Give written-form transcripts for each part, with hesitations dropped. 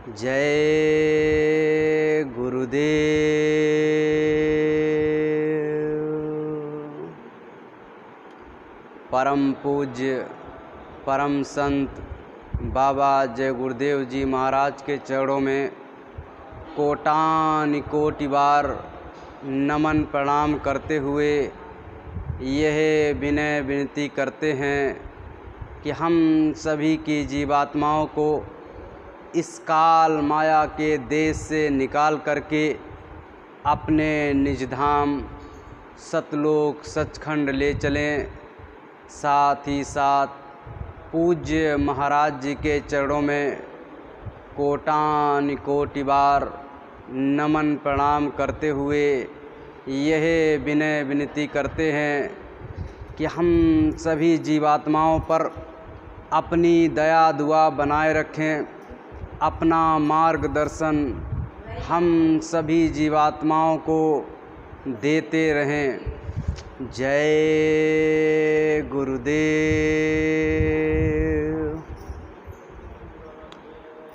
जय गुरुदेव। परम पूज्य परम संत बाबा जय गुरुदेव जी महाराज के चरणों में कोटान कोटि बार नमन प्रणाम करते हुए यह विनय विनती करते हैं कि हम सभी की जीवात्माओं को इस काल माया के देश से निकाल करके अपने निज धाम सतलोक सचखंड ले चलें। साथ ही साथ पूज्य महाराज जी के चरणों में कोटान कोटि बार नमन प्रणाम करते हुए यह विनय विनती करते हैं कि हम सभी जीवात्माओं पर अपनी दया दुआ बनाए रखें, अपना मार्गदर्शन हम सभी जीवात्माओं को देते रहें। जय गुरुदेव।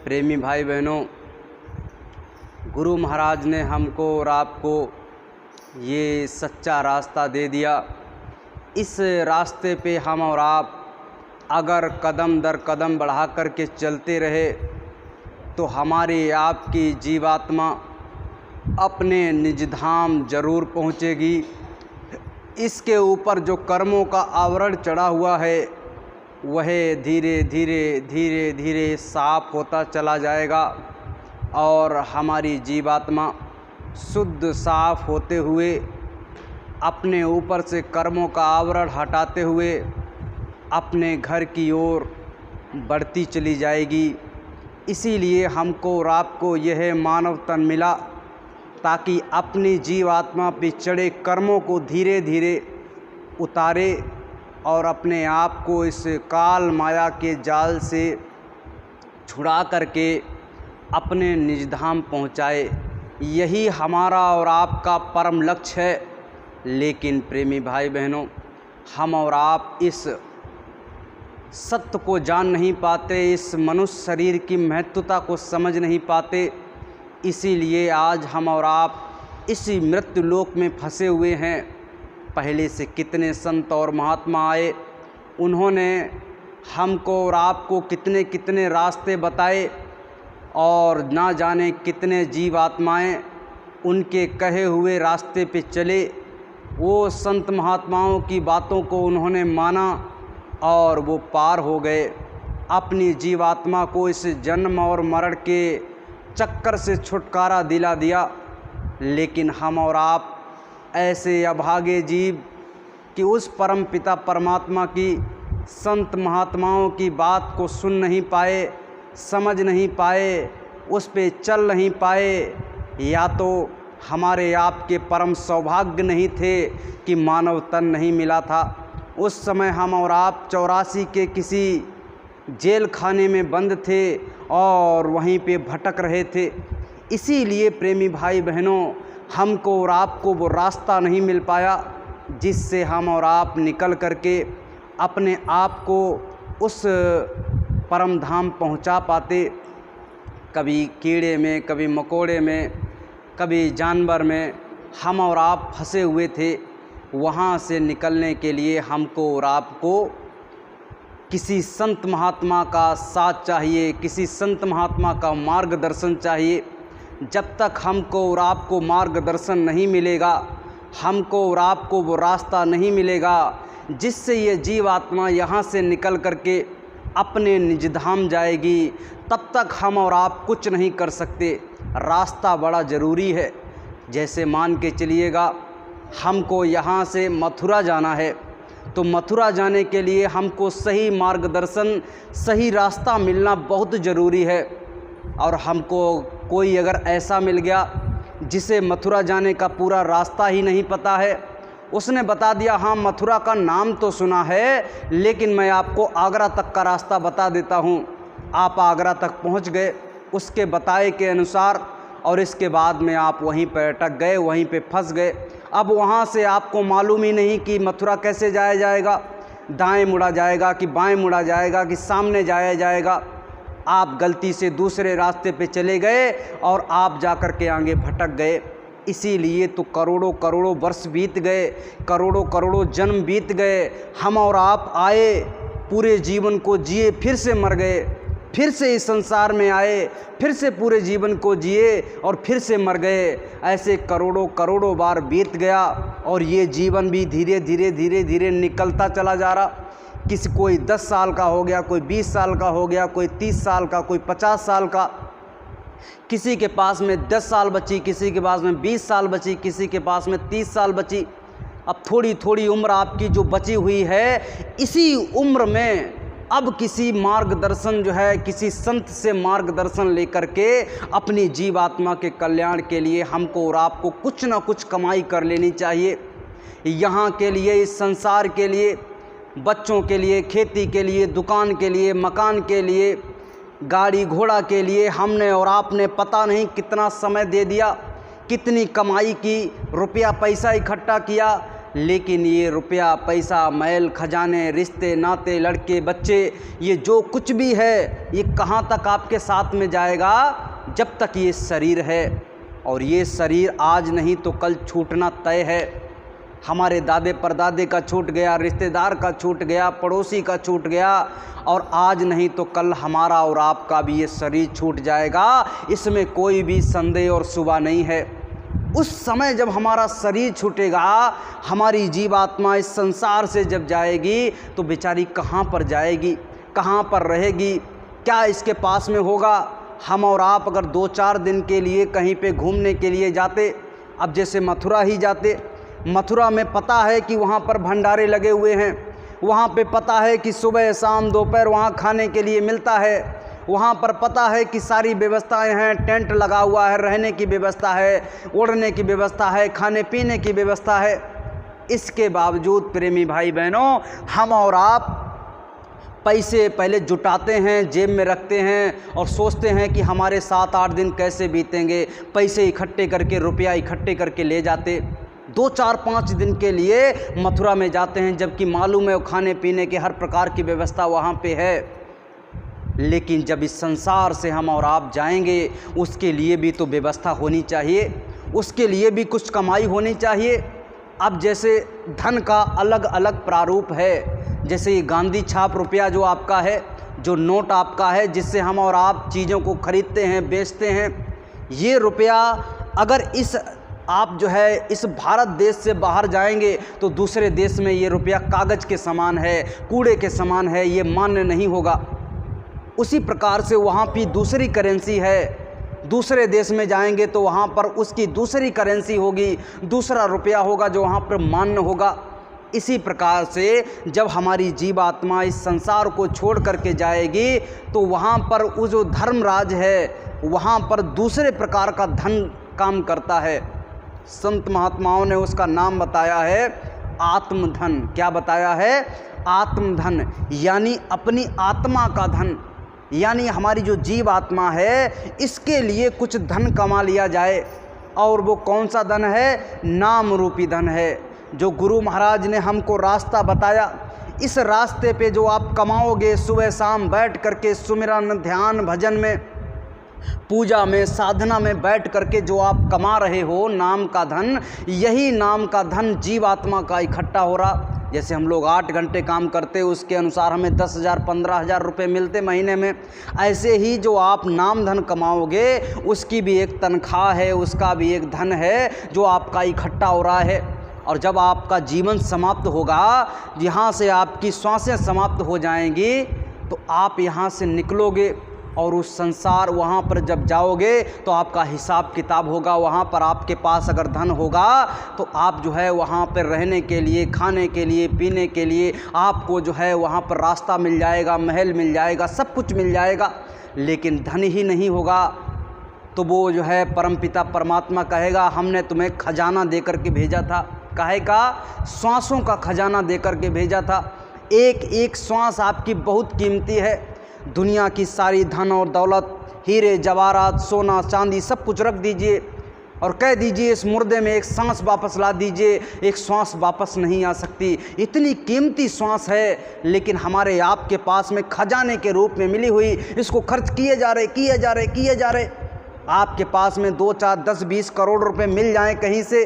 प्रेमी भाई बहनों, गुरु महाराज ने हमको और आपको ये सच्चा रास्ता दे दिया। इस रास्ते पे हम और आप अगर कदम दर कदम बढ़ा करके चलते रहे तो हमारी आपकी जीवात्मा अपने निज धाम जरूर पहुँचेगी। इसके ऊपर जो कर्मों का आवरण चढ़ा हुआ है वह धीरे धीरे धीरे धीरे साफ होता चला जाएगा और हमारी जीवात्मा शुद्ध साफ होते हुए अपने ऊपर से कर्मों का आवरण हटाते हुए अपने घर की ओर बढ़ती चली जाएगी। इसीलिए हमको और आपको यह मानव तन मिला ताकि अपनी जीवात्मा पे चढ़े कर्मों को धीरे धीरे उतारे और अपने आप को इस काल माया के जाल से छुड़ा करके अपने निज धाम पहुँचाए। यही हमारा और आपका परम लक्ष्य है। लेकिन प्रेमी भाई बहनों, हम और आप इस सत्य को जान नहीं पाते, इस मनुष्य शरीर की महत्वता को समझ नहीं पाते। इसीलिए आज हम और आप इसी मृत्यु लोक में फंसे हुए हैं। पहले से कितने संत और महात्मा आए, उन्होंने हमको और आपको कितने कितने रास्ते बताए और ना जाने कितने जीवात्माएं उनके कहे हुए रास्ते पे चले। वो संत महात्माओं की बातों को उन्होंने माना और वो पार हो गए। अपनी जीवात्मा को इस जन्म और मरण के चक्कर से छुटकारा दिला दिया। लेकिन हम और आप ऐसे अभागे जीव कि उस परम पिता परमात्मा की संत महात्माओं की बात को सुन नहीं पाए, समझ नहीं पाए, उस पे चल नहीं पाए। या तो हमारे आपके परम सौभाग्य नहीं थे कि मानव तन नहीं मिला था। उस समय हम और आप 84 के किसी जेल खाने में बंद थे और वहीं पे भटक रहे थे। इसीलिए प्रेमी भाई बहनों, हमको और आपको वो रास्ता नहीं मिल पाया जिससे हम और आप निकल करके अपने आप को उस परम धाम पहुंचा पाते। कभी कीड़े में, कभी मकोड़े में, कभी जानवर में हम और आप फंसे हुए थे। वहाँ से निकलने के लिए हमको और आपको किसी संत महात्मा का साथ चाहिए, किसी संत महात्मा का मार्गदर्शन चाहिए। जब तक हमको और आपको मार्गदर्शन नहीं मिलेगा, हमको और आपको वो रास्ता नहीं मिलेगा जिससे ये जीवात्मा यहाँ से निकल करके अपने निज धाम जाएगी, तब तक हम और आप कुछ नहीं कर सकते। रास्ता बड़ा ज़रूरी है। जैसे मान के चलिएगा, हमको यहाँ से मथुरा जाना है तो मथुरा जाने के लिए हमको सही मार्गदर्शन, सही रास्ता मिलना बहुत ज़रूरी है। और हमको कोई अगर ऐसा मिल गया जिसे मथुरा जाने का पूरा रास्ता ही नहीं पता है, उसने बता दिया हाँ मथुरा का नाम तो सुना है लेकिन मैं आपको आगरा तक का रास्ता बता देता हूँ। आप आगरा तक पहुँच गए उसके बताए के अनुसार और इसके बाद में आप वहीं पर अटक गए, वहीं पे फंस गए। अब वहाँ से आपको मालूम ही नहीं कि मथुरा कैसे जाया जाएगा, दाएं मुड़ा जाएगा कि बाएं मुड़ा जाएगा कि सामने जाया जाएगा। आप गलती से दूसरे रास्ते पे चले गए और आप जाकर के आगे भटक गए। इसीलिए तो करोड़ों करोड़ों वर्ष बीत गए, करोड़ों करोड़ों जन्म बीत गए, हम और आप आए, पूरे जीवन को जिए, फिर से मर गए, फिर से इस संसार में आए, फिर से पूरे जीवन को जिए और फिर से मर गए। ऐसे करोड़ों करोड़ों बार बीत गया और ये जीवन भी धीरे धीरे धीरे धीरे निकलता चला जा रहा। किसी कोई 10 साल का हो गया, कोई 20 साल का हो गया, कोई 30 साल का, कोई 50 साल का, किसी के पास में 10 साल बची, किसी के पास में 20 साल बची, किसी के पास में 30 साल बची। अब थोड़ी थोड़ी उम्र आपकी जो बची हुई है, इसी उम्र में अब किसी मार्गदर्शन जो है, किसी संत से मार्गदर्शन लेकर के अपनी जीवात्मा के कल्याण के लिए हमको और आपको कुछ ना कुछ कमाई कर लेनी चाहिए। यहाँ के लिए, इस संसार के लिए, बच्चों के लिए, खेती के लिए, दुकान के लिए, मकान के लिए, गाड़ी घोड़ा के लिए हमने और आपने पता नहीं कितना समय दे दिया, कितनी कमाई की, रुपया पैसा इकट्ठा किया, लेकिन ये रुपया पैसा, मैल खजाने, रिश्ते नाते, लड़के बच्चे, ये जो कुछ भी है, ये कहाँ तक आपके साथ में जाएगा? जब तक ये शरीर है। और ये शरीर आज नहीं तो कल छूटना तय है। हमारे दादे परदादे का छूट गया, रिश्तेदार का छूट गया, पड़ोसी का छूट गया, और आज नहीं तो कल हमारा और आपका भी ये शरीर छूट जाएगा। इसमें कोई भी संदेह और शुबा नहीं है। उस समय जब हमारा शरीर छूटेगा, हमारी जीवात्मा इस संसार से जब जाएगी तो बेचारी कहाँ पर जाएगी, कहाँ पर रहेगी, क्या इसके पास में होगा? हम और आप अगर 2-4 दिन के लिए कहीं पे घूमने के लिए जाते, अब जैसे मथुरा ही जाते, मथुरा में पता है कि वहाँ पर भंडारे लगे हुए हैं, वहाँ पे पता है कि सुबह शाम दोपहर वहाँ खाने के लिए मिलता है, वहाँ पर पता है कि सारी व्यवस्थाएं हैं, टेंट लगा हुआ है, रहने की व्यवस्था है, ओढ़ने की व्यवस्था है, खाने पीने की व्यवस्था है। इसके बावजूद प्रेमी भाई बहनों, हम और आप पैसे पहले जुटाते हैं, जेब में रखते हैं और सोचते हैं कि हमारे 7-8 दिन कैसे बीतेंगे। पैसे इकट्ठे करके, रुपया इकट्ठे करके ले जाते, 2-4-5 दिन के लिए मथुरा में जाते हैं, जबकि मालूम है वो खाने पीने के हर प्रकार की व्यवस्था वहाँ पे है। लेकिन जब इस संसार से हम और आप जाएंगे, उसके लिए भी तो व्यवस्था होनी चाहिए, उसके लिए भी कुछ कमाई होनी चाहिए। अब जैसे धन का अलग अलग प्रारूप है, जैसे ये गांधी छाप रुपया जो आपका है, जो नोट आपका है, जिससे हम और आप चीज़ों को खरीदते हैं, बेचते हैं, ये रुपया अगर इस आप जो है इस भारत देश से बाहर जाएंगे तो दूसरे देश में ये रुपया कागज़ के समान है, कूड़े के समान है, ये मान्य नहीं होगा। उसी प्रकार से वहाँ भी दूसरी करेंसी है, दूसरे देश में जाएंगे तो वहाँ पर उसकी दूसरी करेंसी होगी, दूसरा रुपया होगा जो वहाँ पर मान्य होगा। इसी प्रकार से जब हमारी जीवात्मा इस संसार को छोड़ करके जाएगी तो वहाँ पर वो जो धर्मराज है, वहाँ पर दूसरे प्रकार का धन काम करता है। संत महात्माओं ने उसका नाम बताया है आत्मधन। क्या बताया है? आत्मधन, यानी अपनी आत्मा का धन, यानी हमारी जो जीव आत्मा है, इसके लिए कुछ धन कमा लिया जाए। और वो कौन सा धन है? नाम रूपी धन है, जो गुरु महाराज ने हमको रास्ता बताया। इस रास्ते पे जो आप कमाओगे, सुबह शाम बैठ करके सुमिरन, ध्यान, भजन में, पूजा में, साधना में बैठ करके जो आप कमा रहे हो नाम का धन, यही नाम का धन जीवात्मा का इकट्ठा हो रहा। जैसे हम लोग 8 घंटे काम करते, उसके अनुसार हमें 10,000 15,000 रुपये मिलते महीने में। ऐसे ही जो आप नाम धन कमाओगे, उसकी भी एक तनख्वाह है, उसका भी एक धन है जो आपका इकट्ठा हो रहा है। और जब आपका जीवन समाप्त होगा, यहाँ से आपकी सांसें समाप्त हो जाएंगी, तो आप यहाँ से निकलोगे और उस संसार, वहाँ पर जब जाओगे तो आपका हिसाब किताब होगा। वहाँ पर आपके पास अगर धन होगा तो आप जो है वहाँ पर रहने के लिए, खाने के लिए, पीने के लिए आपको जो है वहाँ पर रास्ता मिल जाएगा, महल मिल जाएगा, सब कुछ मिल जाएगा। लेकिन धन ही नहीं होगा तो वो जो है परमपिता परमात्मा कहेगा हमने तुम्हें खजाना देकर के भेजा था। काहे का? श्वासों का खजाना देकर के भेजा था। एक एक श्वास आपकी बहुत कीमती है। दुनिया की सारी धन और दौलत, हीरे जवाहरात, सोना चांदी सब कुछ रख दीजिए, और कह दीजिए इस मुर्दे में एक सांस वापस ला दीजिए, एक श्वास वापस नहीं आ सकती। इतनी कीमती श्वास है, लेकिन हमारे आपके पास में खजाने के रूप में मिली हुई, इसको खर्च किए जा रहे। आपके पास में 2, 4, 10, 20 करोड़ रुपए मिल जाएं कहीं से,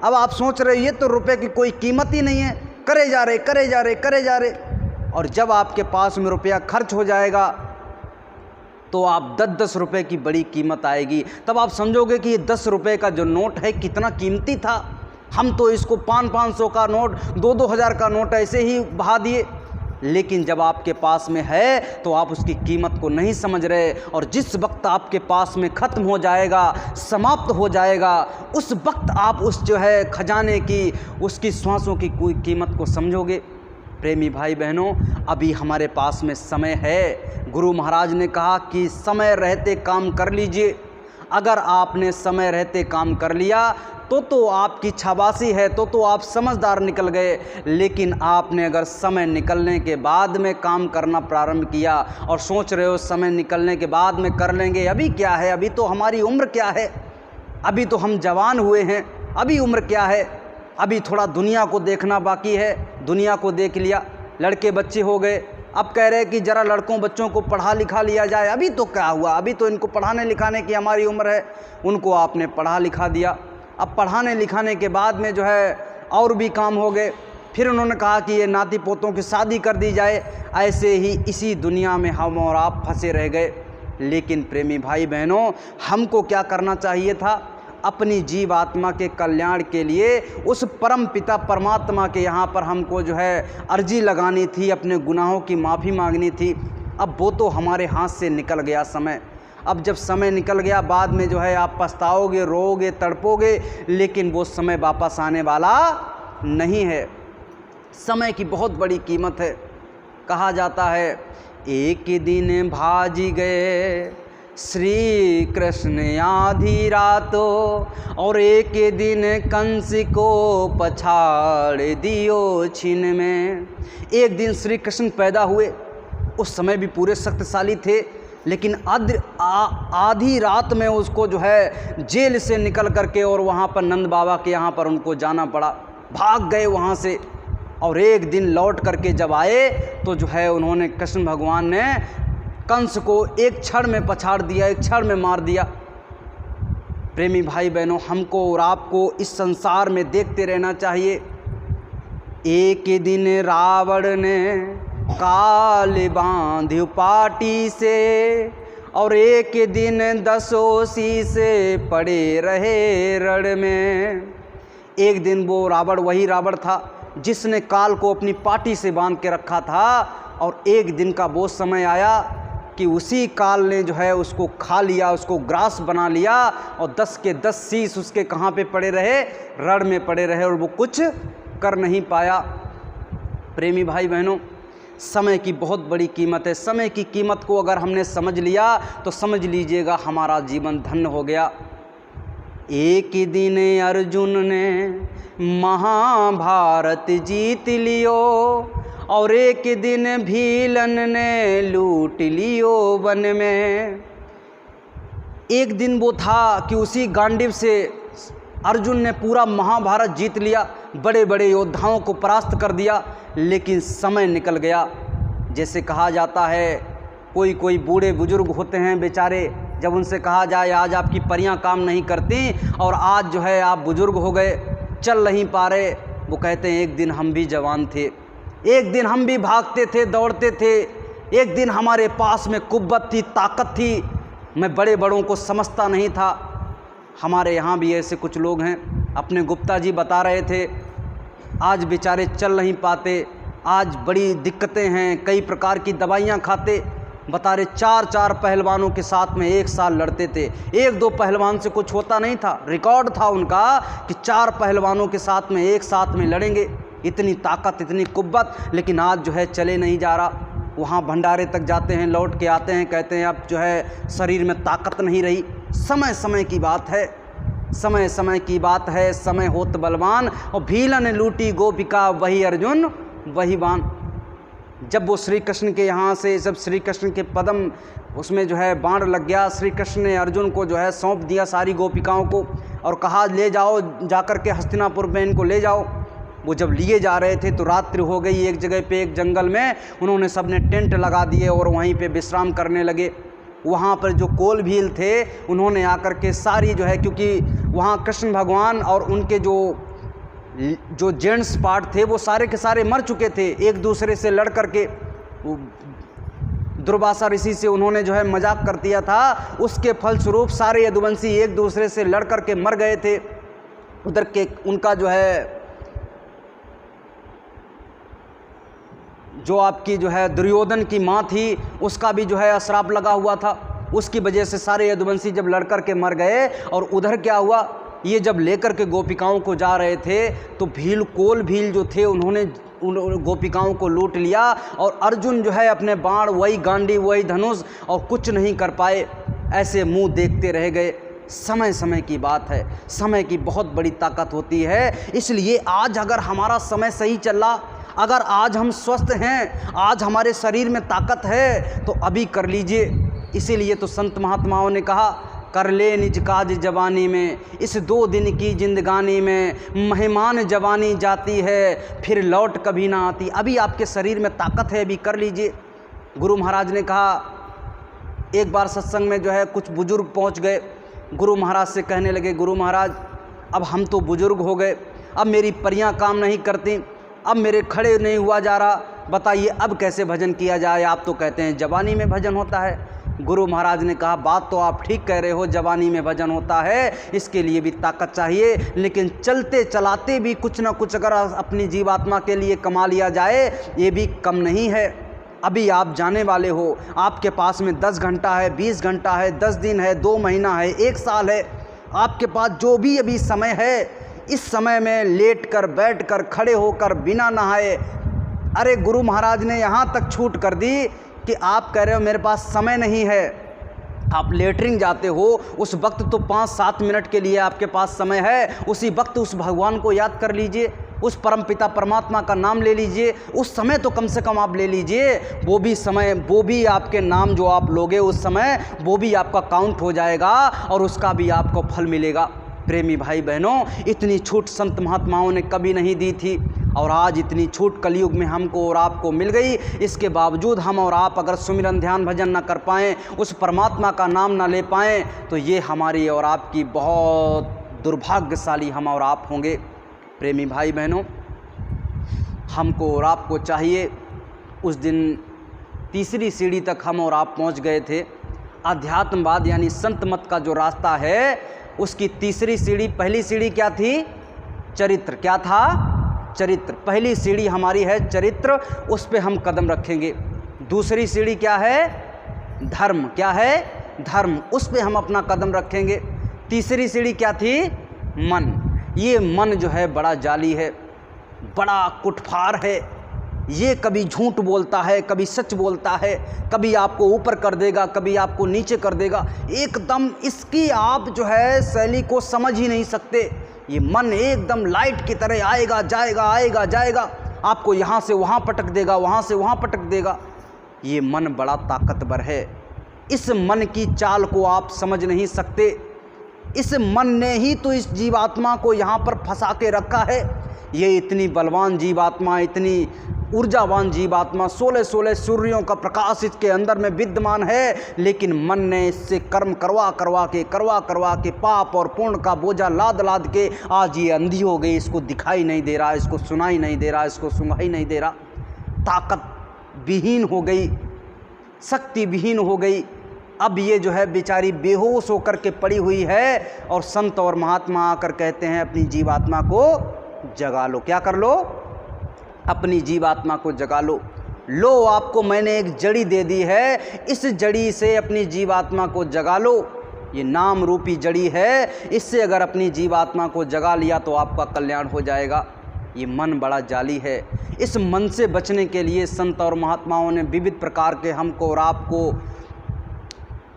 अब आप सोच रहे ये तो रुपए की कोई कीमत ही नहीं है, करे जा रहे। और जब आपके पास में रुपया खर्च हो जाएगा तो आप 10-10 रुपए की बड़ी कीमत आएगी। तब आप समझोगे कि ये 10 रुपए का जो नोट है कितना कीमती था। हम तो इसको 500 का नोट, 2-2 हज़ार का नोट ऐसे ही बहा दिए। लेकिन जब आपके पास में है तो आप उसकी कीमत को नहीं समझ रहे, और जिस वक्त आपके पास में ख़त्म हो जाएगा, समाप्त हो जाएगा, उस वक्त आप उस जो है खजाने की, उसकी श्वासों की कोई कीमत को समझोगे। प्रेमी भाई बहनों, अभी हमारे पास में समय है। गुरु महाराज ने कहा कि समय रहते काम कर लीजिए। अगर आपने समय रहते काम कर लिया तो आपकी शाबाशी है, तो आप समझदार निकल गए। लेकिन आपने अगर समय निकलने के बाद में काम करना प्रारंभ किया और सोच रहे हो समय निकलने के बाद में कर लेंगे, अभी क्या है, अभी तो हमारी उम्र क्या है, अभी तो हम जवान हुए हैं, अभी उम्र क्या है, अभी थोड़ा दुनिया को देखना बाकी है। दुनिया को देख लिया, लड़के बच्चे हो गए, अब कह रहे हैं कि ज़रा लड़कों बच्चों को पढ़ा लिखा लिया जाए। अभी तो क्या हुआ, अभी तो इनको पढ़ाने लिखाने की हमारी उम्र है। उनको आपने पढ़ा लिखा दिया। अब पढ़ाने लिखाने के बाद में जो है और भी काम हो गए। फिर उन्होंने कहा कि ये नाती पोतों की शादी कर दी जाए। ऐसे ही इसी दुनिया में हम और आप फंसे रह गए। लेकिन प्रेमी भाई बहनों, हमको क्या करना चाहिए था? अपनी जीव आत्मा के कल्याण के लिए उस परम पिता परमात्मा के यहाँ पर हमको जो है अर्जी लगानी थी, अपने गुनाहों की माफ़ी मांगनी थी। अब वो तो हमारे हाथ से निकल गया समय। अब जब समय निकल गया, बाद में जो है आप पछताओगे, रोओगे, तड़पोगे, लेकिन वो समय वापस आने वाला नहीं है। समय की बहुत बड़ी कीमत है। कहा जाता है एक दिन भाजी गए श्री कृष्ण आधी रातों, और एक दिन कंस को पछाड़ दियो छिन में। एक दिन श्री कृष्ण पैदा हुए, उस समय भी पूरे शक्तिशाली थे, लेकिन आधी रात में उसको जो है जेल से निकल करके और वहाँ पर नंद बाबा के यहाँ पर उनको जाना पड़ा। भाग गए वहाँ से, और एक दिन लौट करके जब आए तो जो है उन्होंने, कृष्ण भगवान ने कंस को एक क्षण में पछाड़ दिया, एक क्षण में मार दिया। प्रेमी भाई बहनों, हमको और आपको इस संसार में देखते रहना चाहिए। एक दिन रावण ने काल बांध्यो पाटी से, और एक दिन 10 शीसे पड़े रहे रण में। एक दिन वो रावण वही रावण था जिसने काल को अपनी पाटी से बांध के रखा था, और एक दिन का वो समय आया कि उसी काल ने जो है उसको खा लिया, उसको ग्रास बना लिया, और 10 के 10 शीश उसके कहाँ पे पड़े रहे? रण में पड़े रहे, और वो कुछ कर नहीं पाया। प्रेमी भाई बहनों, समय की बहुत बड़ी कीमत है। समय की कीमत को अगर हमने समझ लिया तो समझ लीजिएगा हमारा जीवन धन्य हो गया। एक दिन अर्जुन ने महाभारत जीत लियो, और एक दिन भीलन ने लूट लियो वन में। एक दिन वो था कि उसी गांडीव से अर्जुन ने पूरा महाभारत जीत लिया, बड़े बड़े योद्धाओं को परास्त कर दिया, लेकिन समय निकल गया। जैसे कहा जाता है, कोई कोई बूढ़े बुजुर्ग होते हैं बेचारे, जब उनसे कहा जाए आज आपकी परियां काम नहीं करती और आज जो है आप बुजुर्ग हो गए, चल नहीं पा रहे, वो कहते हैं एक दिन हम भी जवान थे, एक दिन हम भी भागते थे, दौड़ते थे, एक दिन हमारे पास में कुव्वत थी, ताकत थी, मैं बड़े बड़ों को समझता नहीं था। हमारे यहाँ भी ऐसे कुछ लोग हैं, अपने गुप्ता जी बता रहे थे, आज बेचारे चल नहीं पाते, आज बड़ी दिक्कतें हैं, कई प्रकार की दवाइयाँ खाते। बता रहे 4-4 पहलवानों के साथ में एक साल लड़ते थे, 1-2 पहलवान से कुछ होता नहीं था। रिकॉर्ड था उनका कि 4 पहलवानों के साथ में एक साथ में लड़ेंगे, इतनी ताकत, इतनी कुव्वत, लेकिन आज जो है चले नहीं जा रहा। वहाँ भंडारे तक जाते हैं, लौट के आते हैं, कहते हैं अब जो है शरीर में ताकत नहीं रही। समय समय की बात है, समय समय की बात है, समय होत बलवान, और भीलन लूटी गोपिका वही अर्जुन वही बान। जब वो श्री कृष्ण के यहाँ से, जब श्री कृष्ण के पदम उसमें जो है बाण लग गया, श्री कृष्ण ने अर्जुन को जो है सौंप दिया सारी गोपिकाओं को। और कहा ले जाओ, जाकर के हस्तिनापुर में इनको ले जाओ। वो जब लिए जा रहे थे तो रात्रि हो गई। एक जगह पे एक जंगल में उन्होंने सबने टेंट लगा दिए और वहीं पे विश्राम करने लगे। वहाँ पर जो कोल भील थे उन्होंने आकर के सारी जो है, क्योंकि वहाँ कृष्ण भगवान और उनके जो जेंट्स पार्ट थे वो सारे के सारे मर चुके थे। एक दूसरे से लड़ करके दुर्वासा ऋषि से उन्होंने जो है मजाक कर दिया था। उसके फलस्वरूप सारे यदुवंशी एक दूसरे से लड़ करके मर गए थे। उधर के उनका जो है, जो आपकी जो है दुर्योधन की माँ थी, उसका भी जो है श्राप लगा हुआ था। उसकी वजह से सारे यदुवंशी जब लड़ कर के मर गए। और उधर क्या हुआ, ये जब लेकर के गोपिकाओं को जा रहे थे तो कोल भील जो थे उन्होंने उन गोपिकाओं को लूट लिया। और अर्जुन जो है अपने बाण, वही गांडी, वही धनुष, और कुछ नहीं कर पाए, ऐसे मुंह देखते रह गए। समय समय की बात है, समय की बहुत बड़ी ताकत होती है। इसलिए आज अगर हमारा समय सही चल रहा, अगर आज हम स्वस्थ हैं, आज हमारे शरीर में ताकत है, तो अभी कर लीजिए। इसीलिए तो संत महात्माओं ने कहा, कर ले निज काज जवानी में, इस 2 दिन की जिंदगानी में, मेहमान जवानी जाती है फिर लौट कभी ना आती। अभी आपके शरीर में ताकत है, अभी कर लीजिए। गुरु महाराज ने कहा, एक बार सत्संग में जो है कुछ बुजुर्ग पहुंच गए। गुरु महाराज से कहने लगे, गुरु महाराज अब हम तो बुजुर्ग हो गए, अब मेरी परियां काम नहीं करती, अब मेरे खड़े नहीं हुआ जा रहा, बताइए अब कैसे भजन किया जाए। आप तो कहते हैं जवानी में भजन होता है। गुरु महाराज ने कहा, बात तो आप ठीक कह रहे हो, जवानी में भजन होता है, इसके लिए भी ताकत चाहिए, लेकिन चलते चलाते भी कुछ ना कुछ अगर अपनी जीवात्मा के लिए कमा लिया जाए, ये भी कम नहीं है। अभी आप जाने वाले हो, आपके पास में 10 घंटा है, 20 घंटा है, 10 दिन है, 2 महीना है, 1 साल है। आपके पास जो भी अभी समय है, इस समय में लेट कर, बैठ कर, खड़े होकर, बिना नहाए, अरे गुरु महाराज ने यहाँ तक छूट कर दी कि आप कह रहे हो मेरे पास समय नहीं है। आप लेटरिंग जाते हो, उस वक्त तो 5-7 मिनट के लिए आपके पास समय है, उसी वक्त उस भगवान को याद कर लीजिए, उस परमपिता परमात्मा का नाम ले लीजिए। उस समय तो कम से कम आप ले लीजिए। वो भी समय, वो भी आपके नाम जो आप लोगे उस समय, वो भी आपका काउंट हो जाएगा और उसका भी आपको फल मिलेगा। प्रेमी भाई बहनों, इतनी छूट संत महात्माओं ने कभी नहीं दी थी, और आज इतनी छूट कलयुग में हमको और आपको मिल गई। इसके बावजूद हम और आप अगर सुमिरन ध्यान भजन न कर पाएँ, उस परमात्मा का नाम न ले पाएँ, तो ये हमारी और आपकी बहुत दुर्भाग्यशाली हम और आप होंगे। प्रेमी भाई बहनों, हमको और आपको चाहिए, उस दिन तीसरी सीढ़ी तक हम और आप पहुंच गए थे। अध्यात्मवाद यानी संत मत का जो रास्ता है, उसकी तीसरी सीढ़ी, पहली सीढ़ी क्या थी? चरित्र। क्या था? चरित्र। पहली सीढ़ी हमारी है चरित्र, उस पे हम कदम रखेंगे। दूसरी सीढ़ी क्या है? धर्म। क्या है? धर्म। उस पे हम अपना कदम रखेंगे। तीसरी सीढ़ी क्या थी? मन। ये मन जो है बड़ा जाली है, बड़ा कुटफार है। ये कभी झूठ बोलता है, कभी सच बोलता है, कभी आपको ऊपर कर देगा, कभी आपको नीचे कर देगा। एकदम इसकी आप जो है शैली को समझ ही नहीं सकते। ये मन एकदम लाइट की तरह आएगा जाएगा, आएगा जाएगा, आपको यहाँ से वहाँ पटक देगा, वहाँ से वहाँ पटक देगा। ये मन बड़ा ताकतवर है। इस मन की चाल को आप समझ नहीं सकते। इस मन ने ही तो इस जीवात्मा को यहाँ पर फंसा के रखा है। ये इतनी बलवान जीवात्मा, इतनी ऊर्जावान जीवात्मा, 16 सूर्यों का प्रकाश इसके अंदर में विद्यमान है, लेकिन मन ने इससे कर्म करवा करवा के पाप और पुण्य का बोझा लाद के आज ये अंधी हो गई। इसको दिखाई नहीं दे रहा, इसको सुनाई नहीं दे रहा, इसको सुनाई नहीं दे रहा। ताकत विहीन हो गई, शक्ति विहीन हो गई। अब ये जो है बेचारी बेहोश होकर के पड़ी हुई है, और संत और महात्मा आकर कहते हैं अपनी जीवात्मा को जगा लो। क्या कर लो? अपनी जीवात्मा को जगा लो। लो, आपको मैंने एक जड़ी दे दी है, इस जड़ी से अपनी जीवात्मा को जगा लो। ये नाम रूपी जड़ी है, इससे अगर अपनी जीवात्मा को जगा लिया तो आपका कल्याण हो जाएगा। ये मन बड़ा जाली है। इस मन से बचने के लिए संत और महात्माओं ने विविध प्रकार के हमको और आपको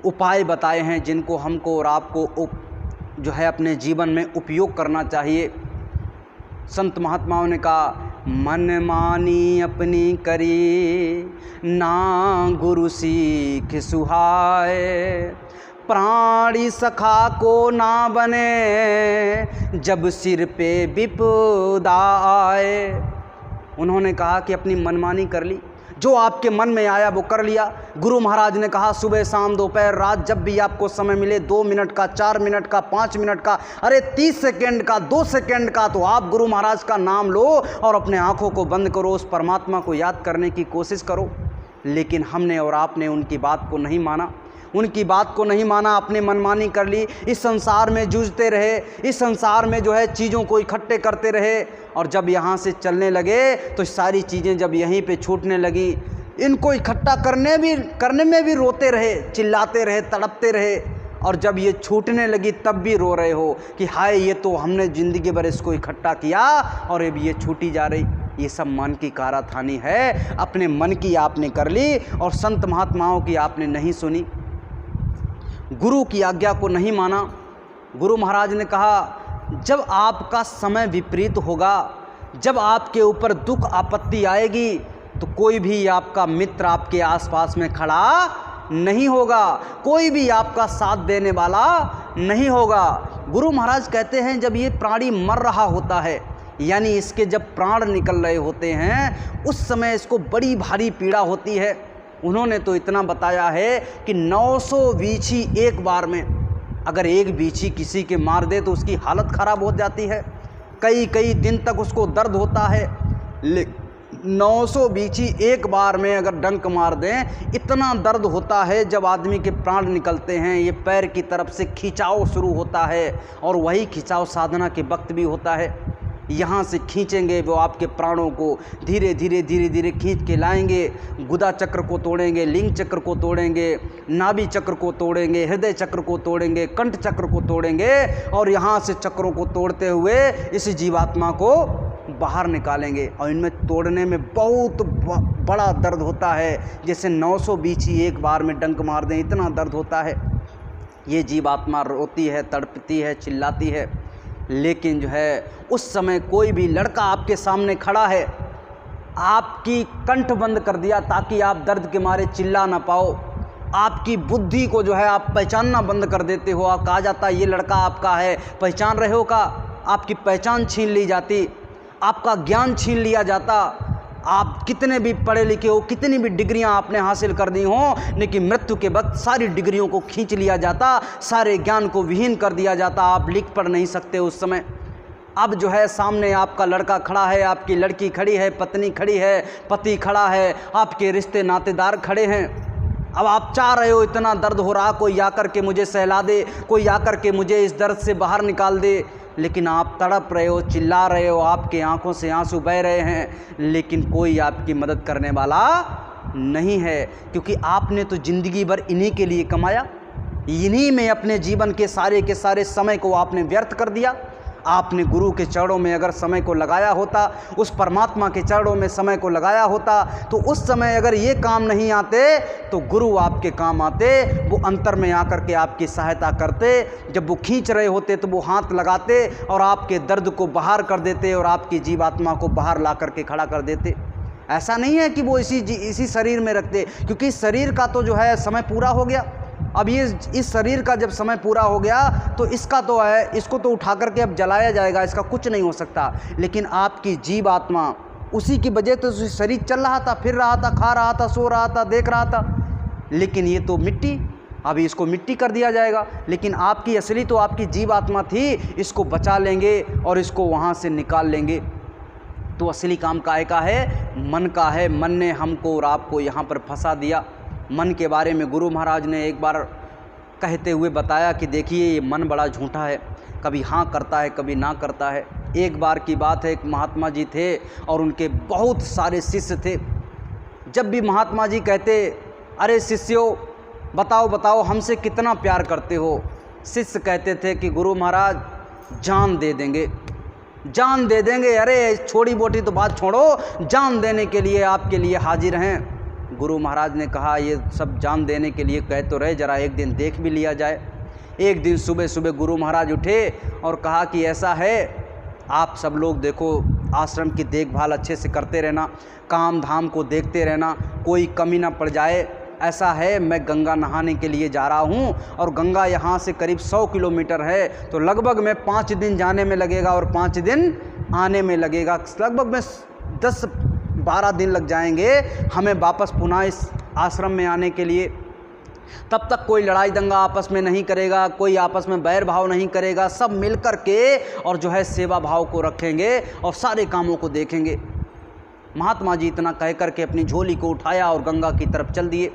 उपाय बताए हैं, जिनको हमको और आपको जो है अपने जीवन में उपयोग करना चाहिए। संत महात्माओं ने कहा, मन मानी अपनी करी, ना गुरु सीख सुहाए, प्राणी सखा को ना बने, जब सिर पे विपदा आए। उन्होंने कहा कि अपनी मनमानी कर ली, जो आपके मन में आया वो कर लिया। गुरु महाराज ने कहा सुबह शाम दोपहर रात जब भी आपको समय मिले, 2 मिनट का, 4 मिनट का, 5 मिनट का, अरे 30 सेकेंड का, 2 सेकेंड का, तो आप गुरु महाराज का नाम लो और अपने आंखों को बंद करो, उस परमात्मा को याद करने की कोशिश करो। लेकिन हमने और आपने उनकी बात को नहीं माना, उनकी बात को नहीं माना, अपनी मनमानी कर ली। इस संसार में जूझते रहे, इस संसार में जो है चीज़ों को इकट्ठे करते रहे, और जब यहाँ से चलने लगे तो सारी चीज़ें जब यहीं पे छूटने लगी, इनको इकट्ठा करने में भी रोते रहे, चिल्लाते रहे, तड़पते रहे, और जब ये छूटने लगी तब भी रो रहे हो कि हाय ये तो हमने ज़िंदगी भर इसको इकट्ठा किया और अब ये छूटी जा रही। ये सब मन की काराथानी है, अपने मन की आपने कर ली और संत महात्माओं की आपने नहीं सुनी, गुरु की आज्ञा को नहीं माना। गुरु महाराज ने कहा जब आपका समय विपरीत होगा, जब आपके ऊपर दुख आपत्ति आएगी, तो कोई भी आपका मित्र आपके आसपास में खड़ा नहीं होगा, कोई भी आपका साथ देने वाला नहीं होगा। गुरु महाराज कहते हैं जब ये प्राणी मर रहा होता है, यानी इसके जब प्राण निकल रहे होते हैं, उस समय इसको बड़ी भारी पीड़ा होती है। उन्होंने तो इतना बताया है कि 900 बीछी एक बार में, अगर एक बीछी किसी के मार दे तो उसकी हालत ख़राब हो जाती है, कई दिन तक उसको दर्द होता है। 900 बीछी एक बार में अगर डंक मार दें, इतना दर्द होता है जब आदमी के प्राण निकलते हैं। ये पैर की तरफ से खिंचाव शुरू होता है, और वही खिंचाव साधना के वक्त भी होता है। यहाँ से खींचेंगे वो आपके प्राणों को, धीरे धीरे खींच के लाएंगे, गुदा चक्र को तोड़ेंगे, लिंग चक्र को तोड़ेंगे, नाभि चक्र को तोड़ेंगे, हृदय चक्र को तोड़ेंगे, कंठ चक्र को तोड़ेंगे, और यहाँ से चक्रों को तोड़ते हुए इस जीवात्मा को बाहर निकालेंगे। और इनमें तोड़ने में बहुत बड़ा दर्द होता है, जैसे 900 बीछी एक बार में डंक मार दें, इतना दर्द होता है। ये जीवात्मा रोती है, तड़पती है, चिल्लाती है। लेकिन जो है उस समय कोई भी लड़का आपके सामने खड़ा है, आपकी कंठ बंद कर दिया ताकि आप दर्द के मारे चिल्ला ना पाओ, आपकी बुद्धि को जो है आप पहचानना बंद कर देते हो। आप कहा जाता है ये लड़का आपका है, पहचान रहे हो का, आपकी पहचान छीन ली जाती, आपका ज्ञान छीन लिया जाता। आप कितने भी पढ़े लिखे हो, कितनी भी डिग्रियां आपने हासिल कर दी हो, लेकिन मृत्यु के वक्त सारी डिग्रियों को खींच लिया जाता, सारे ज्ञान को विहीन कर दिया जाता। आप लिख पढ़ नहीं सकते उस समय। अब जो है सामने आपका लड़का खड़ा है, आपकी लड़की खड़ी है, पत्नी खड़ी है, पति खड़ा है, आपके रिश्ते नातेदार खड़े हैं। अब आप चाह रहे हो, इतना दर्द हो रहा, कोई आकर के मुझे सहला दे, कोई आकर के मुझे इस दर्द से बाहर निकाल दे, लेकिन आप तड़प रहे हो, चिल्ला रहे हो, आपके आंखों से आंसू बह रहे हैं, लेकिन कोई आपकी मदद करने वाला नहीं है। क्योंकि आपने तो ज़िंदगी भर इन्हीं के लिए कमाया, इन्हीं में अपने जीवन के सारे समय को आपने व्यर्थ कर दिया। आपने गुरु के चरणों में अगर समय को लगाया होता, उस परमात्मा के चरणों में समय को लगाया होता, तो उस समय अगर ये काम नहीं आते तो गुरु आपके काम आते। वो अंतर में आकर के आपकी सहायता करते। जब वो खींच रहे होते तो वो हाथ लगाते और आपके दर्द को बाहर कर देते और आपकी जीवात्मा को बाहर ला करके खड़ा कर देते। ऐसा नहीं है कि वो इसी शरीर में रखते, क्योंकि शरीर का तो जो है समय पूरा हो गया। अब ये इस शरीर का जब समय पूरा हो गया तो इसका तो है, इसको तो उठा करके अब जलाया जाएगा, इसका कुछ नहीं हो सकता। लेकिन आपकी जीव आत्मा, उसी की वजह तो शरीर चल रहा था, फिर रहा था, खा रहा था, सो रहा था, देख रहा था। लेकिन ये तो मिट्टी, अभी इसको मिट्टी कर दिया जाएगा। लेकिन आपकी असली तो आपकी जीव आत्मा थी, इसको बचा लेंगे और इसको वहाँ से निकाल लेंगे। तो असली काम काहे का है? मन का है। मन ने हमको और आपको यहाँ पर फंसा दिया। मन के बारे में गुरु महाराज ने एक बार कहते हुए बताया कि देखिए ये मन बड़ा झूठा है, कभी हाँ करता है, कभी ना करता है। एक बार की बात है, एक महात्मा जी थे और उनके बहुत सारे शिष्य थे। जब भी महात्मा जी कहते, अरे शिष्यों बताओ बताओ हमसे कितना प्यार करते हो, शिष्य कहते थे कि गुरु महाराज जान दे देंगे, जान दे देंगे। अरे छोटी मोटी तो बात छोड़ो, जान देने के लिए आपके लिए हाजिर हैं। गुरु महाराज ने कहा ये सब जान देने के लिए कह तो रहे, जरा एक दिन देख भी लिया जाए। एक दिन सुबह सुबह गुरु महाराज उठे और कहा कि ऐसा है, आप सब लोग देखो आश्रम की देखभाल अच्छे से करते रहना, काम धाम को देखते रहना, कोई कमी ना पड़ जाए। ऐसा है मैं गंगा नहाने के लिए जा रहा हूँ और गंगा यहाँ से करीब 100 किलोमीटर है, तो लगभग में 5 दिन जाने में लगेगा और 5 दिन आने में लगेगा, लगभग में 10-12 दिन लग जाएंगे हमें वापस पुनः इस आश्रम में आने के लिए। तब तक कोई लड़ाई दंगा आपस में नहीं करेगा, कोई आपस में बैर भाव नहीं करेगा, सब मिल कर के और जो है सेवा भाव को रखेंगे और सारे कामों को देखेंगे। महात्मा जी इतना कह कर के अपनी झोली को उठाया और गंगा की तरफ चल दिए।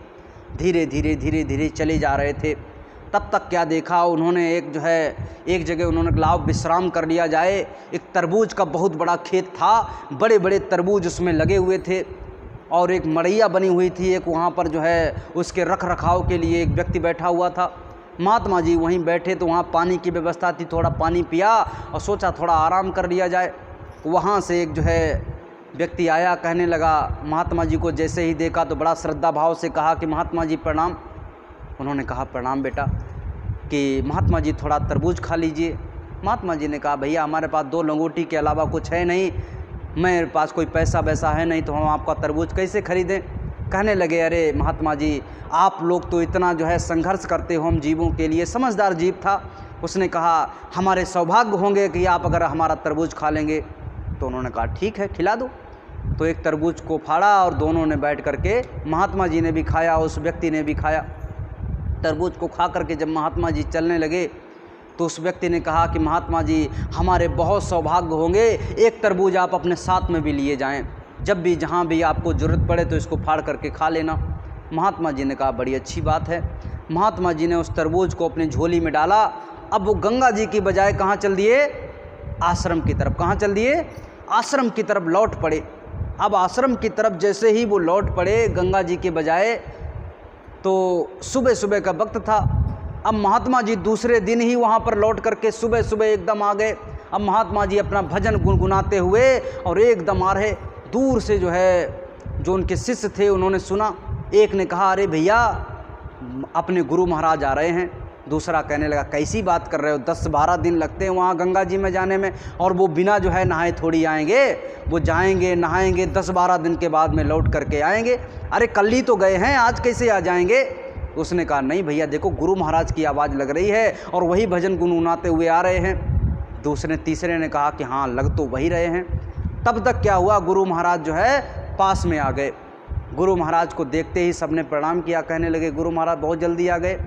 धीरे धीरे धीरे धीरे चले जा रहे थे। तब तक क्या देखा उन्होंने, एक जगह उन्होंने लाभ विश्राम कर लिया जाए। एक तरबूज का बहुत बड़ा खेत था, बड़े बड़े तरबूज उसमें लगे हुए थे और एक मड़ैया बनी हुई थी, एक वहाँ पर जो है उसके रख रखाव के लिए एक व्यक्ति बैठा हुआ था। महात्मा जी वहीं बैठे तो वहाँ पानी की व्यवस्था थी, थोड़ा पानी पिया और सोचा थोड़ा आराम कर लिया जाए। वहाँ से एक जो है व्यक्ति आया, कहने लगा, महात्मा जी को जैसे ही देखा तो बड़ा श्रद्धा भाव से कहा कि महात्मा जी प्रणाम। उन्होंने कहा प्रणाम बेटा, कि महात्मा जी थोड़ा तरबूज खा लीजिए। महात्मा जी ने कहा भैया हमारे पास 2 लंगोटी के अलावा कुछ है नहीं, मेरे पास कोई पैसा वैसा है नहीं, तो हम आपका तरबूज कैसे खरीदें। कहने लगे अरे महात्मा जी आप लोग तो इतना जो है संघर्ष करते हो हम जीवों के लिए। समझदार जीव था, उसने कहा हमारे सौभाग्य होंगे कि आप अगर हमारा तरबूज खा लेंगे। तो उन्होंने कहा ठीक है खिला दो। तो एक तरबूज को फाड़ा और दोनों ने बैठ करके, महात्मा जी ने भी खाया, उस व्यक्ति ने भी खाया। तरबूज को खा करके जब महात्मा जी चलने लगे तो उस व्यक्ति ने कहा कि महात्मा जी हमारे बहुत सौभाग्य होंगे, एक तरबूज आप अपने साथ में भी लिए जाएं, जब भी जहाँ भी आपको ज़रूरत पड़े तो इसको फाड़ करके खा लेना। महात्मा जी ने कहा बड़ी अच्छी बात है। महात्मा जी ने उस तरबूज को अपनी झोली में डाला। अब वो गंगा जी की बजाय कहाँ चल दिए, आश्रम की तरफ। कहाँ चल दिए, आश्रम की तरफ लौट पड़े। अब आश्रम की तरफ जैसे ही वो लौट पड़े गंगा जी के बजाय, तो सुबह सुबह का वक्त था। अब महात्मा जी दूसरे दिन ही वहाँ पर लौट करके सुबह सुबह एकदम आ गए। अब महात्मा जी अपना भजन गुनगुनाते हुए और एकदम आ रहे। दूर से जो है जो उनके शिष्य थे उन्होंने सुना। एक ने कहा अरे भैया अपने गुरु महाराज आ रहे हैं। दूसरा कहने लगा कैसी बात कर रहे हो, 10-12 दिन लगते हैं वहाँ गंगा जी में जाने में, और वो बिना जो है नहाए थोड़ी आएंगे, वो जाएंगे नहाएंगे 10-12 दिन के बाद में लौट करके आएंगे। अरे कल ही तो गए हैं, आज कैसे आ जाएंगे। उसने कहा नहीं भैया देखो गुरु महाराज की आवाज़ लग रही है और वही भजन गुनगुनाते हुए आ रहे हैं। दूसरे तीसरे ने कहा कि हाँ लग तो वही रहे हैं। तब तक क्या हुआ, गुरु महाराज जो है पास में आ गए। गुरु महाराज को देखते ही सबने प्रणाम किया। कहने लगे गुरु महाराज बहुत जल्दी आ गए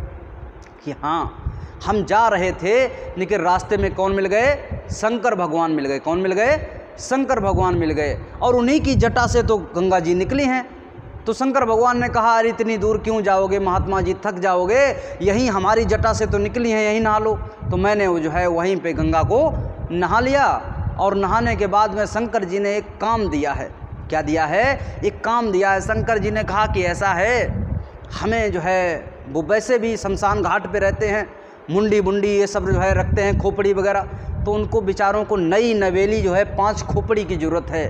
कि हाँ हम जा रहे थे, लेकिन रास्ते में कौन मिल गए, शंकर भगवान मिल गए। कौन मिल गए, शंकर भगवान मिल गए, और उन्हीं की जटा से तो गंगा जी निकली हैं। तो शंकर भगवान ने कहा अरे इतनी दूर क्यों जाओगे महात्मा जी, थक जाओगे, यहीं हमारी जटा से तो निकली हैं, यहीं नहा लो। तो मैंने वो जो है वहीं पे गंगा को नहा लिया, और नहाने के बाद में शंकर जी ने एक काम दिया है। क्या दिया है, एक काम दिया है। शंकर जी ने कहा कि ऐसा है, हमें जो है वो वैसे भी शमशान घाट पे रहते हैं, मुंडी बुंडी ये सब जो है रखते हैं, खोपड़ी वगैरह, तो उनको बेचारों को नई नवेली जो है 5 खोपड़ी की ज़रूरत है।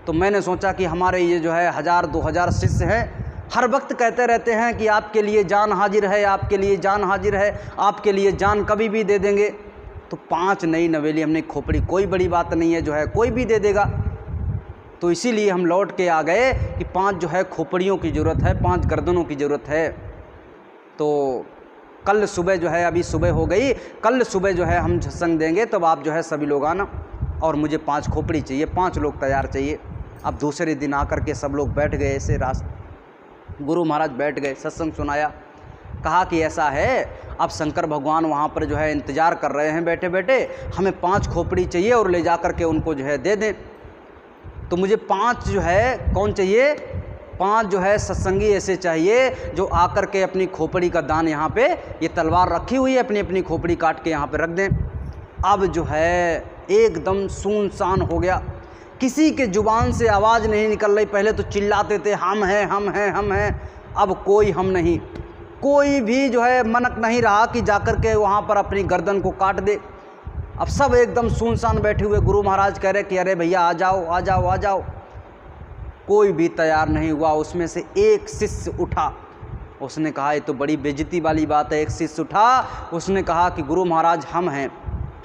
तो मैंने सोचा कि हमारे ये जो है 1000-2000 शिष्य हैं, हर वक्त कहते रहते हैं कि आपके लिए जान हाजिर है, आपके लिए जान हाजिर है, आपके लिए जान कभी भी दे देंगे। तो 5 नई नवेली हमने खोपड़ी, कोई बड़ी बात नहीं है, जो है कोई भी दे देगा। तो इसीलिए हम लौट के आ गए कि 5 जो है खोपड़ियों की ज़रूरत है, 5 गर्दनों की ज़रूरत है। तो कल सुबह जो है, अभी सुबह हो गई, कल सुबह जो है हम सत्संग देंगे, तब आप जो है सभी लोग आना, और मुझे 5 खोपड़ी चाहिए, 5 लोग तैयार चाहिए। अब दूसरे दिन आकर के सब लोग बैठ गए ऐसे गुरु महाराज बैठ गए, सत्संग सुनाया। कहा कि ऐसा है, अब शंकर भगवान वहाँ पर जो है इंतज़ार कर रहे हैं बैठे बैठे, हमें 5 खोपड़ी चाहिए और ले जा कर के उनको जो है दे दें। तो मुझे 5 जो है कौन चाहिए, 5 जो है सत्संगी ऐसे चाहिए जो आकर के अपनी खोपड़ी का दान, यहाँ पे ये तलवार रखी हुई है, अपनी अपनी खोपड़ी काट के यहाँ पे रख दें। अब जो है एकदम सुनसान हो गया, किसी के जुबान से आवाज़ नहीं निकल रही। पहले तो चिल्लाते थे हम हैं हम हैं हम हैं, अब कोई हम नहीं, कोई भी जो है मनक नहीं रहा कि जाकर के वहाँ पर अपनी गर्दन को काट दे। अब सब एकदम सुनसान बैठे हुए। गुरु महाराज कह रहे कि अरे भैया आ जाओ आ जाओ आ जाओ, कोई भी तैयार नहीं हुआ। उसमें से एक शिष्य उठा, उसने कहा ये तो बड़ी बेइज्जती वाली बात है। एक शिष्य उठा, उसने कहा कि गुरु महाराज हम हैं,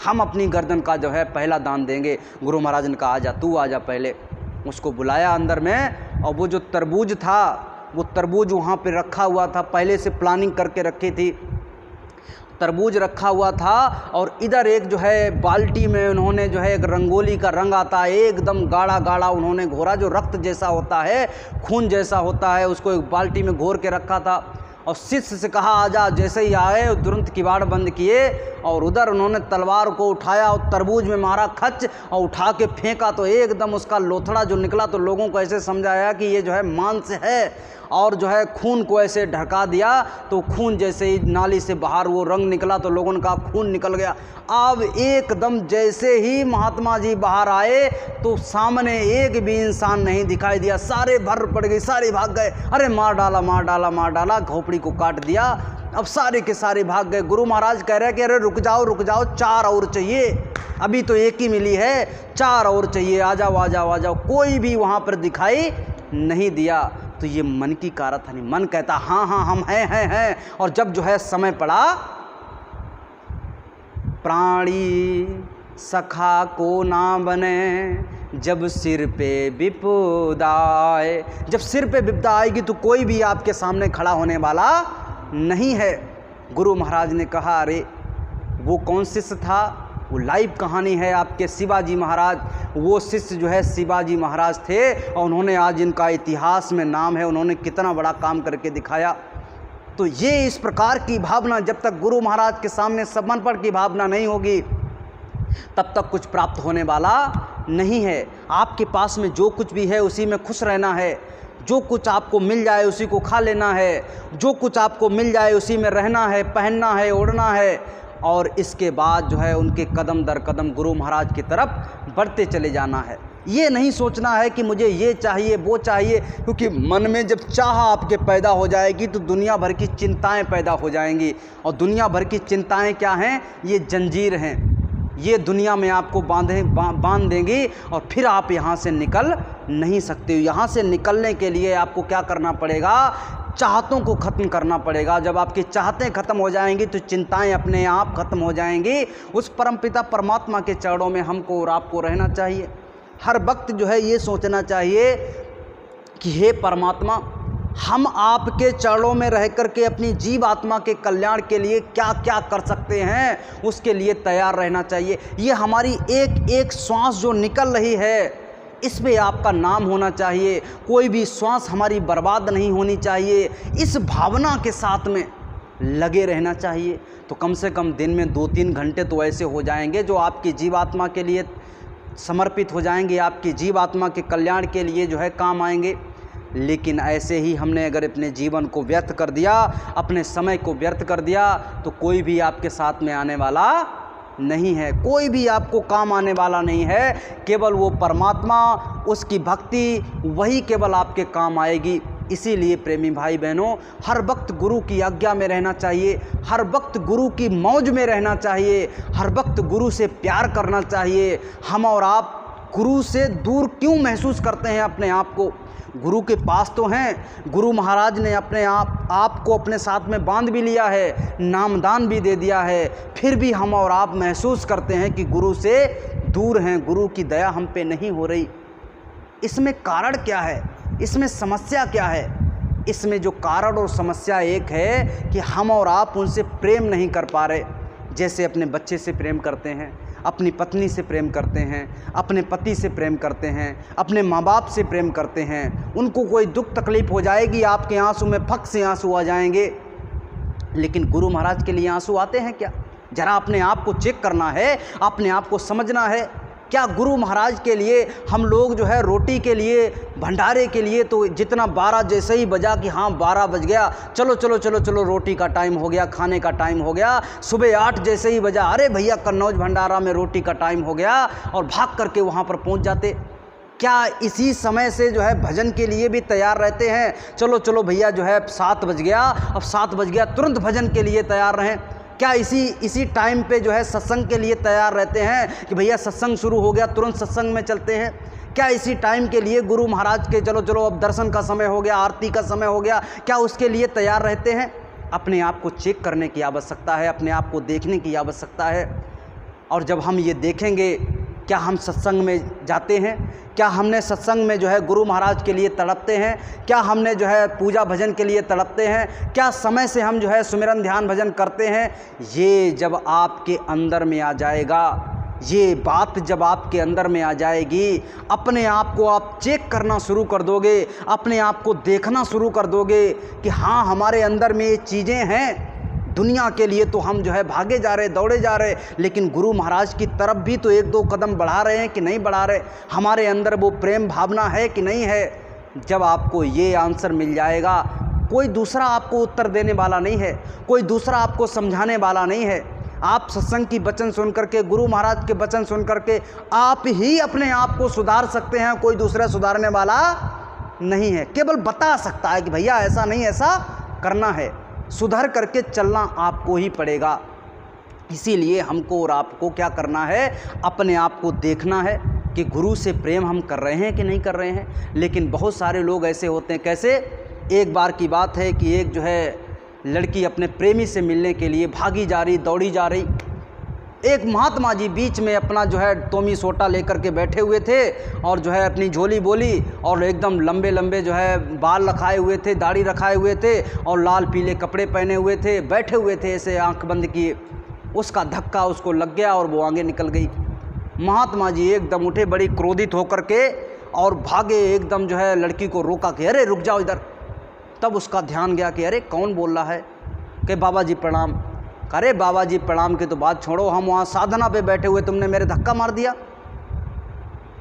हम अपनी गर्दन का जो है पहला दान देंगे। गुरु महाराज ने कहा आजा तू आजा पहले। उसको बुलाया अंदर में, और वो जो तरबूज था वो तरबूज वहाँ पे रखा हुआ था, पहले से प्लानिंग करके रखी थी, तरबूज रखा हुआ था। और इधर एक जो है बाल्टी में उन्होंने जो है एक रंगोली का रंग आता है एकदम गाढ़ा गाढ़ा उन्होंने घोरा, जो रक्त जैसा होता है, खून जैसा होता है, उसको एक बाल्टी में घोर के रखा था। और शिष्य से कहा आजा, जैसे ही आए तुरंत किवाड़ बंद किए और उधर उन्होंने तलवार को उठाया और तरबूज में मारा खच और उठा के फेंका तो एकदम उसका लोथड़ा जो निकला तो लोगों को ऐसे समझाया कि ये जो है मांस है, और जो है खून को ऐसे ढका दिया तो खून जैसे ही नाली से बाहर वो रंग निकला तो लोगों ने कहा खून निकल गया। अब एकदम जैसे ही महात्मा जी बाहर आए तो सामने एक भी इंसान नहीं दिखाई दिया, सारे भर पड़ गए, सारे भाग गए, अरे मार डाला मार डाला मार डाला, खोपड़ी को काट दिया। अब सारे के सारे भाग गए। गुरु महाराज कह रहे कि अरे रुक जाओ, 4 और चाहिए, अभी तो एक ही मिली है, 4 और चाहिए, आ जाओ आ जाओ आ जाओ। कोई भी वहाँ पर दिखाई नहीं दिया। तो ये मन की कारत है, नहीं मन कहता हाँ हाँ हम हैं। और जब जो है समय पड़ा, प्राणी सखा को ना बने जब सिर पे विपदा आए, जब सिर पे विपदा आएगी तो कोई भी आपके सामने खड़ा होने वाला नहीं है। गुरु महाराज ने कहा अरे वो कौन शिष्य था, वो लाइव कहानी है आपके शिवाजी महाराज। वो शिष्य जो है शिवाजी महाराज थे और उन्होंने आज इनका इतिहास में नाम है, उन्होंने कितना बड़ा काम करके दिखाया। तो ये इस प्रकार की भावना जब तक गुरु महाराज के सामने समर्पण की भावना नहीं होगी तब तक कुछ प्राप्त होने वाला नहीं है। आपके पास में जो कुछ भी है उसी में खुश रहना है, जो कुछ आपको मिल जाए उसी को खा लेना है, जो कुछ आपको मिल जाए उसी में रहना है, पहनना है, ओढ़ना है, और इसके बाद जो है उनके कदम दर कदम गुरु महाराज की तरफ बढ़ते चले जाना है। ये नहीं सोचना है कि मुझे ये चाहिए वो चाहिए, क्योंकि मन में जब चाह आपके पैदा हो जाएगी तो दुनिया भर की चिंताएं पैदा हो जाएंगी। और दुनिया भर की चिंताएं क्या हैं, ये जंजीर हैं, ये दुनिया में आपको बांध देंगी और फिर आप यहाँ से निकल नहीं सकते। यहाँ से निकलने के लिए आपको क्या करना पड़ेगा, चाहतों को ख़त्म करना पड़ेगा। जब आपकी चाहतें ख़त्म हो जाएंगी तो चिंताएं अपने आप ख़त्म हो जाएंगी। उस परमपिता परमात्मा के चरणों में हमको और आपको रहना चाहिए। हर वक्त जो है ये सोचना चाहिए कि हे परमात्मा, हम आपके चरणों में रह कर के अपनी जीव आत्मा के कल्याण के लिए क्या क्या कर सकते हैं उसके लिए तैयार रहना चाहिए। ये हमारी एक एक श्वास जो निकल रही है इसमें आपका नाम होना चाहिए, कोई भी श्वास हमारी बर्बाद नहीं होनी चाहिए। इस भावना के साथ में लगे रहना चाहिए। तो कम से कम दिन में 2-3 घंटे तो ऐसे हो जाएंगे जो आपकी जीवात्मा के लिए समर्पित हो जाएंगे, आपकी जीवात्मा के कल्याण के लिए जो है काम आएंगे। लेकिन ऐसे ही हमने अगर अपने जीवन को व्यर्थ कर दिया, अपने समय को व्यर्थ कर दिया, तो कोई भी आपके साथ में आने वाला नहीं है, कोई भी आपको काम आने वाला नहीं है। केवल वो परमात्मा, उसकी भक्ति, वही केवल आपके काम आएगी। इसीलिए प्रेमी भाई बहनों, हर वक्त गुरु की आज्ञा में रहना चाहिए, हर वक्त गुरु की मौज में रहना चाहिए, हर वक्त गुरु से प्यार करना चाहिए। हम और आप गुरु से दूर क्यों महसूस करते हैं अपने आप को? गुरु के पास तो हैं, गुरु महाराज ने अपने आप को अपने साथ में बांध भी लिया है, नामदान भी दे दिया है, फिर भी हम और आप महसूस करते हैं कि गुरु से दूर हैं, गुरु की दया हम पे नहीं हो रही। इसमें कारण क्या है, इसमें समस्या क्या है? इसमें जो कारण और समस्या एक है कि हम और आप उनसे प्रेम नहीं कर पा रहे। जैसे अपने बच्चे से प्रेम करते हैं, अपनी पत्नी से प्रेम करते हैं, अपने पति से प्रेम करते हैं, अपने माँ बाप से प्रेम करते हैं। उनको कोई दुख तकलीफ़ हो जाएगी, आपके आंसू में फक से आंसू आ जाएंगे। लेकिन गुरु महाराज के लिए आंसू आते हैं क्या? ज़रा अपने आप को चेक करना है, अपने आप को समझना है। क्या गुरु महाराज के लिए हम लोग जो है रोटी के लिए, भंडारे के लिए तो जितना 12 जैसे ही बजा कि हाँ 12 बज गया, चलो चलो चलो चलो रोटी का टाइम हो गया, खाने का टाइम हो गया, सुबह 8 जैसे ही बजा, अरे भैया कन्नौज भंडारा में रोटी का टाइम हो गया, और भाग करके वहाँ पर पहुँच जाते। क्या इसी समय से जो है भजन के लिए भी तैयार रहते हैं? चलो चलो भैया जो है 7 बज गया, अब 7 बज गया तुरंत भजन के लिए तैयार रहें। क्या इसी टाइम पे जो है सत्संग के लिए तैयार रहते हैं कि भैया सत्संग शुरू हो गया तुरंत सत्संग में चलते हैं? क्या इसी टाइम के लिए गुरु महाराज के चलो चलो अब दर्शन का समय हो गया, आरती का समय हो गया, क्या उसके लिए तैयार रहते हैं? अपने आप को चेक करने की आवश्यकता है, अपने आप को देखने की आवश्यकता है। और जब हम ये देखेंगे क्या हम सत्संग में जाते हैं? क्या हमने सत्संग में जो है गुरु महाराज के लिए तड़पते हैं? क्या हमने जो है पूजा भजन के लिए तड़पते हैं? क्या समय से हम जो है सुमिरन ध्यान भजन करते हैं? ये जब आपके अंदर में आ जाएगा, ये बात जब आपके अंदर में आ जाएगी, अपने आप को आप चेक करना शुरू कर दोगे, अपने आप को देखना शुरू कर दोगे कि हाँ, हमारे अंदर में ये चीज़ें हैं। दुनिया के लिए तो हम जो है भागे जा रहे, दौड़े जा रहे, लेकिन गुरु महाराज की तरफ भी तो 1-2 कदम बढ़ा रहे हैं कि नहीं बढ़ा रहे? हमारे अंदर वो प्रेम भावना है कि नहीं है? जब आपको ये आंसर मिल जाएगा, कोई दूसरा आपको उत्तर देने वाला नहीं है, कोई दूसरा आपको समझाने वाला नहीं है। आप सत्संग की वचन सुन करके, गुरु महाराज के वचन सुन करके आप ही अपने आप को सुधार सकते हैं, कोई दूसरा सुधारने वाला नहीं है। केवल बता सकता है कि भैया ऐसा नहीं, ऐसा करना है। सुधर करके चलना आपको ही पड़ेगा। इसीलिए हमको और आपको क्या करना है? अपने आप को देखना है कि गुरु से प्रेम हम कर रहे हैं कि नहीं कर रहे हैं। लेकिन बहुत सारे लोग ऐसे होते हैं, कैसे? एक बार की बात है कि एक जो है लड़की अपने प्रेमी से मिलने के लिए भागी जा रही, दौड़ी जा रही। एक महात्मा जी बीच में अपना जो है तोमी सोटा लेकर के बैठे हुए थे और जो है अपनी झोली बोली और एकदम लंबे लंबे जो है बाल रखाए हुए थे, दाढ़ी रखाए हुए थे और लाल पीले कपड़े पहने हुए थे, बैठे हुए थे ऐसे आंख बंद किए। उसका धक्का उसको लग गया और वो आगे निकल गई। महात्मा जी एकदम उठे, बड़ी क्रोधित होकर के, और भागे एकदम जो है लड़की को रोका कि अरे रुक जाओ इधर। तब उसका ध्यान गया कि अरे कौन बोल रहा है? कि बाबा जी प्रणाम। अरे बाबा जी प्रणाम की तो बात छोड़ो, हम वहाँ साधना पे बैठे हुए, तुमने मेरे धक्का मार दिया।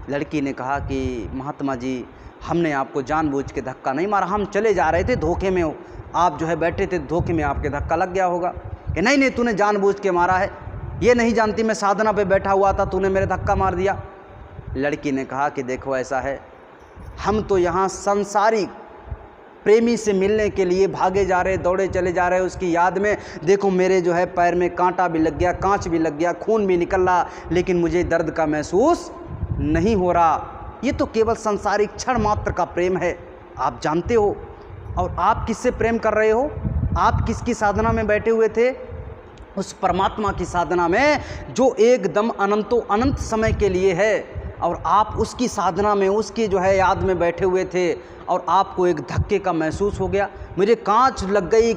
लड़की ने कहा कि महात्मा जी, हमने आपको जानबूझ के धक्का नहीं मारा, हम चले जा रहे थे, धोखे में हो, आप जो है बैठे थे धोखे में, आपके धक्का लग गया होगा। कि नहीं नहीं, तूने जानबूझ के मारा है, ये नहीं जानती मैं साधना पे बैठा हुआ था, तूने मेरे धक्का मार दिया। लड़की ने कहा कि देखो ऐसा है, हम तो यहाँ संसारिक प्रेमी से मिलने के लिए भागे जा रहे, दौड़े चले जा रहे उसकी याद में। देखो मेरे जो है पैर में कांटा भी लग गया, कांच भी लग गया, खून भी निकल रहा, लेकिन मुझे दर्द का महसूस नहीं हो रहा। ये तो केवल संसारिक क्षण मात्र का प्रेम है, आप जानते हो। और आप किससे प्रेम कर रहे हो? आप किसकी साधना में बैठे हुए थे? उस परमात्मा की साधना में, जो एकदम अनंतो अनंत समय के लिए है। और आप उसकी साधना में, उसकी जो है याद में बैठे हुए थे और आपको एक धक्के का महसूस हो गया। मुझे कांच लग गई,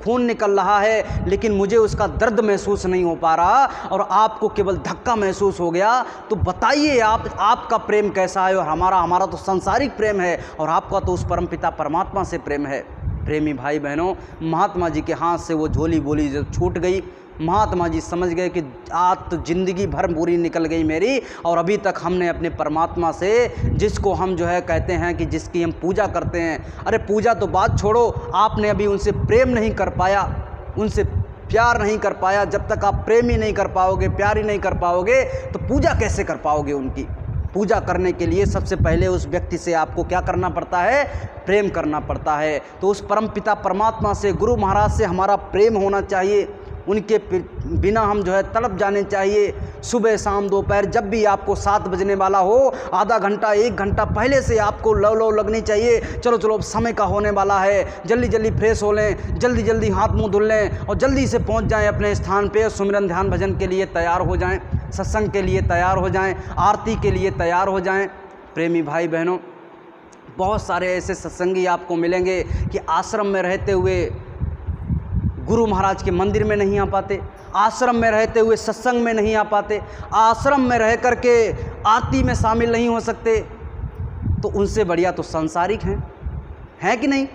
खून निकल रहा है, लेकिन मुझे उसका दर्द महसूस नहीं हो पा रहा, और आपको केवल धक्का महसूस हो गया। तो बताइए आपका प्रेम कैसा है? और हमारा तो सांसारिक प्रेम है, और आपका तो उस परमपिता परमात्मा से प्रेम है। प्रेमी भाई बहनों, महात्मा जी के हाथ से वो झोली बोली जब छूट गई, महात्मा जी समझ गए कि आज तो ज़िंदगी भर बुरी निकल गई मेरी, और अभी तक हमने अपने परमात्मा से, जिसको हम जो है कहते हैं कि जिसकी हम पूजा करते हैं, अरे पूजा तो बात छोड़ो, आपने अभी उनसे प्रेम नहीं कर पाया, उनसे प्यार नहीं कर पाया। जब तक आप प्रेम ही नहीं कर पाओगे, प्यार ही नहीं कर पाओगे, तो पूजा कैसे कर पाओगे उनकी? पूजा करने के लिए सबसे पहले उस व्यक्ति से आपको क्या करना पड़ता है? प्रेम करना पड़ता है। तो उस परमपिता परमात्मा से, गुरु महाराज से हमारा प्रेम होना चाहिए। उनके बिना हम जो है तड़प जाने चाहिए। सुबह शाम दोपहर जब भी आपको 7 बजने वाला हो, आधा घंटा 1 घंटा पहले से आपको लव लगनी चाहिए। चलो चलो अब समय का होने वाला है, जल्दी जल्दी फ्रेश हो लें, जल्दी जल्दी हाथ मुंह धुल लें और जल्दी से पहुंच जाएं अपने स्थान पे। सुमिरन ध्यान भजन के लिए तैयार हो जाएं, सत्संग के लिए तैयार हो जाएं, आरती के लिए तैयार हो जाएं। प्रेमी भाई बहनों, बहुत सारे ऐसे सत्संगी आपको मिलेंगे कि आश्रम में रहते हुए गुरु महाराज के मंदिर में नहीं आ पाते, आश्रम में रहते हुए सत्संग में नहीं आ पाते, आश्रम में रह कर के आरती में शामिल नहीं हो सकते। तो उनसे बढ़िया तो सांसारिक हैं कि नहीं?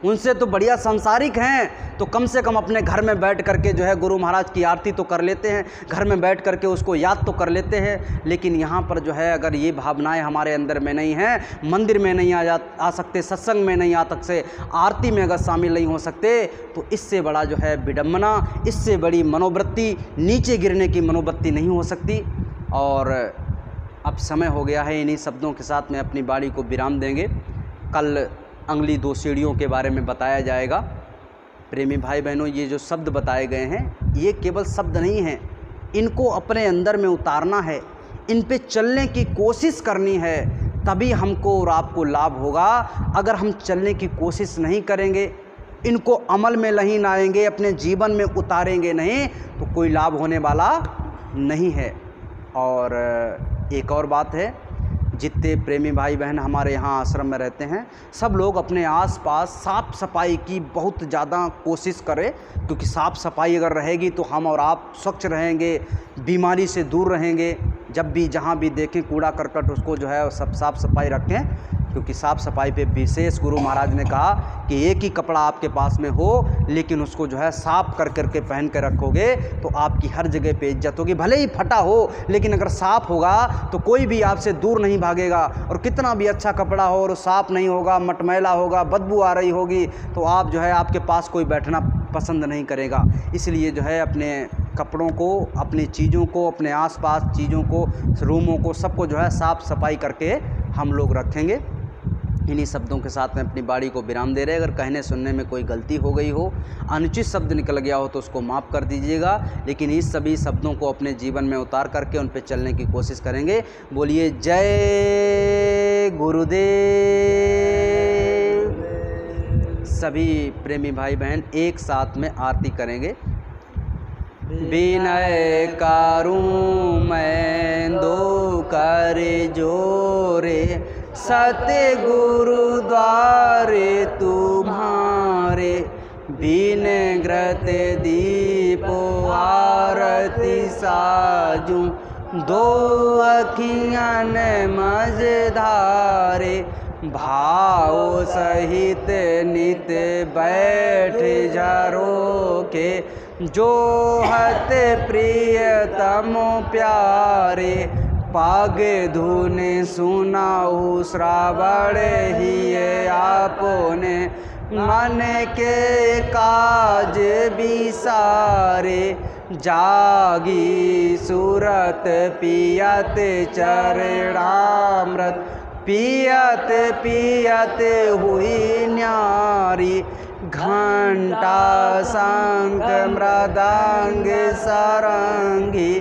उनसे तो बढ़िया सांसारिक हैं। तो कम से कम अपने घर में बैठ करके जो है गुरु महाराज की आरती तो कर लेते हैं, घर में बैठ करके उसको याद तो कर लेते हैं। लेकिन यहाँ पर जो है अगर ये भावनाएं हमारे अंदर में नहीं हैं, मंदिर में नहीं आ सकते, सत्संग में नहीं आ सकते, आरती में अगर शामिल नहीं हो सकते, तो इससे बड़ा जो है विडम्बना, इससे बड़ी मनोवृत्ति, नीचे गिरने की मनोवृत्ति नहीं हो सकती। और अब समय हो गया है, इन्हीं शब्दों के साथ में अपनी वाणी को विराम देंगे। कल अगली 2 सीढ़ियों के बारे में बताया जाएगा। प्रेमी भाई बहनों, ये जो शब्द बताए गए हैं, ये केवल शब्द नहीं हैं, इनको अपने अंदर में उतारना है, इन पे चलने की कोशिश करनी है, तभी हमको और आपको लाभ होगा। अगर हम चलने की कोशिश नहीं करेंगे, इनको अमल में नहीं लाएंगे, अपने जीवन में उतारेंगे नहीं, तो कोई लाभ होने वाला नहीं है। और एक और बात है, जितने प्रेमी भाई बहन हमारे यहाँ आश्रम में रहते हैं, सब लोग अपने आसपास साफ़ सफाई की बहुत ज़्यादा कोशिश करें, क्योंकि साफ़ सफाई अगर रहेगी तो हम और आप स्वच्छ रहेंगे, बीमारी से दूर रहेंगे। जब भी जहाँ भी देखें कूड़ा करकट उसको जो है सब साफ़ सफाई रखें, क्योंकि साफ़ सफाई पे विशेष गुरु महाराज ने कहा कि एक ही कपड़ा आपके पास में हो, लेकिन उसको जो है साफ़ कर करके पहन के रखोगे तो आपकी हर जगह पे इज्जत होगी। भले ही फटा हो, लेकिन अगर साफ़ होगा तो कोई भी आपसे दूर नहीं भागेगा। और कितना भी अच्छा कपड़ा हो और साफ़ नहीं होगा, मटमैला होगा, बदबू आ रही होगी, तो आप जो है आपके पास कोई बैठना पसंद नहीं करेगा। इसलिए जो है अपने कपड़ों को, अपनी चीज़ों को, अपने आसपास चीज़ों को, रूमों को, सबको जो है साफ़ सफाई करके हम लोग रखेंगे। इन्हीं शब्दों के साथ में अपनी बाड़ी को विराम दे रहे हैं। अगर कहने सुनने में कोई गलती हो गई हो, अनुचित शब्द निकल गया हो तो उसको माफ़ कर दीजिएगा, लेकिन इस सभी शब्दों को अपने जीवन में उतार करके उन पे चलने की कोशिश करेंगे। बोलिए जय गुरुदेव। सभी प्रेमी भाई बहन एक साथ में आरती करेंगे। विनय करूं मैं दो कर जोरे, सत्य गुरुद्वारे तुम्हारे, विनग्रत दीपो आरती साजूं, दो अखियन मझधारे, भाव सहित नित बैठ झरोखे, जो हत प्रियतम प्यारे, पाग धुन सुनाऊ श्रावण ही आपने, मन के काज विसारे, जागी सूरत पियत चरणामृत, पियत पियत हुई न्यारी, घंटा शंख मृदंग सारंगी,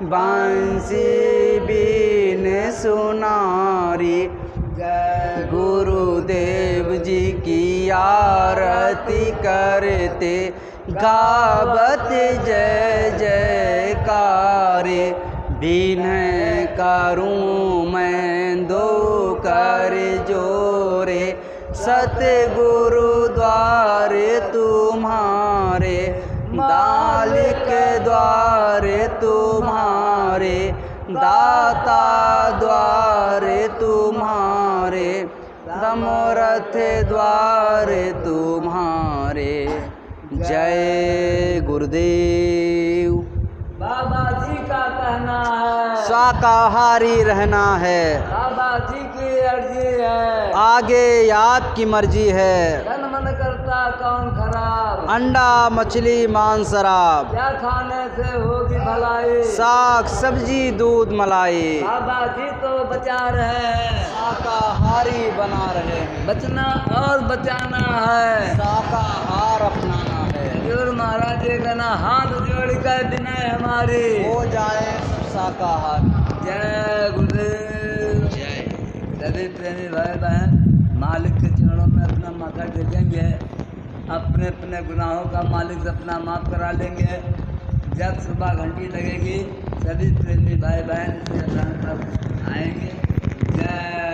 बांसी बीन सुनारी। गुरुदेव जी की आरती करते, गावत जय जयकारे, विनय करूं मैं दो कर जोरे, सतगुरु द्वारे तुम्हारे, दालिक द्वारे तुम्हारे, दाता द्वारे तुम्हारे, दमोरथ द्वारे तुम्हारे। जय गुरुदेव। बाबा जी का कहना है शाकाहारी रहना है, बाबा जी की अर्जी है, आगे आपकी मर्जी है। तन मन करता कौन खराब, अंडा मछली मांस शराब, क्या खाने से होगी भलाई, साग सब्जी दूध मलाई, बाबा जी तो बचा रहे हैं, शाकाहारी बना रहे हैं। बचना और बचाना है, शाकाहार अपनाना है, गुरु महाराज जी का ना हाथ जोड़ कर विनय हमारी हो जाए शाकाहार। जय गुरुदेव। जय। सभी प्रेमी भाई बहन मालिक के चरणों में अपना माथा टेकेंगे, अपने अपने गुनाहों का मालिक से अपना माफ़ करा लेंगे। जब सुबह घंटी लगेगी सभी प्रेमी भाई बहन इसे आएंगे। जय